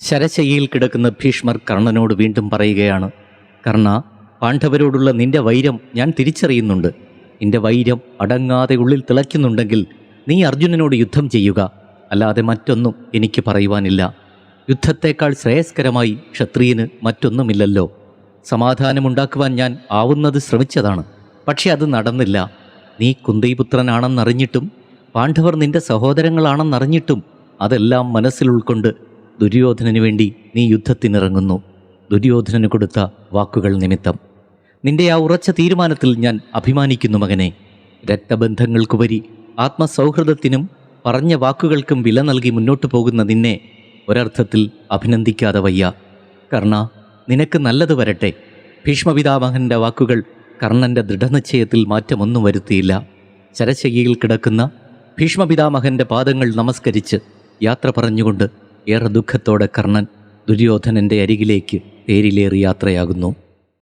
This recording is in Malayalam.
ശരശയ്യയിൽ കിടക്കുന്ന ഭീഷ്മർ കർണനോട് വീണ്ടും പറയുകയാണ്, കർണ, പാണ്ഡവരോടുള്ള നിന്റെ വൈരം ഞാൻ തിരിച്ചറിയുന്നുണ്ട്. നിന്റെ വൈരം അടങ്ങാതെ ഉള്ളിൽ തിളയ്ക്കുന്നുണ്ടെങ്കിൽ നീ അർജുനനോട് യുദ്ധം ചെയ്യുക, അല്ലാതെ മറ്റൊന്നും എനിക്ക് പറയുവാനില്ല. യുദ്ധത്തേക്കാൾ ശ്രേയസ്കരമായി ക്ഷത്രിയന് മറ്റൊന്നുമില്ലല്ലോ. സമാധാനമുണ്ടാക്കുവാൻ ഞാൻ ആവുന്നത് ശ്രമിച്ചതാണ്, പക്ഷെ അത് നടന്നില്ല. നീ കുന്തിപുത്രനാണെന്നറിഞ്ഞിട്ടും പാണ്ഡവർ നിന്റെ സഹോദരങ്ങളാണെന്നറിഞ്ഞിട്ടും അതെല്ലാം മനസ്സിൽ ഉൾക്കൊണ്ട് ദുര്യോധനന് വേണ്ടി നീ യുദ്ധത്തിനിറങ്ങുന്നു. ദുര്യോധനന് കൊടുത്ത വാക്കുകൾ നിമിത്തം നിന്റെ ആ ഉറച്ച തീരുമാനത്തിൽ ഞാൻ അഭിമാനിക്കുന്നു മകനെ. രക്തബന്ധങ്ങൾക്കുപരി ആത്മസൗഹൃദത്തിനും പറഞ്ഞ വാക്കുകൾക്കും വില നൽകി മുന്നോട്ടു പോകുന്ന നിന്നെ ഒരർത്ഥത്തിൽ അഭിനന്ദിക്കാതെ വയ്യ. കർണ, നിനക്ക് നല്ലത് വരട്ടെ. ഭീഷ്മപിതാമഹൻ്റെ വാക്കുകൾ കർണൻ്റെ ദൃഢനിശ്ചയത്തിൽ മാറ്റമൊന്നും വരുത്തിയില്ല. ശരശയ്യയിൽ കിടക്കുന്ന ഭീഷ്മപിതാമഹൻ്റെ പാദങ്ങൾ നമസ്കരിച്ച് യാത്ര പറഞ്ഞുകൊണ്ട് ഏറെ ദുഃഖത്തോടെ കർണൻ ദുര്യോധനൻ്റെ അരികിലേക്ക് തേരിലേറി യാത്രയാകുന്നു.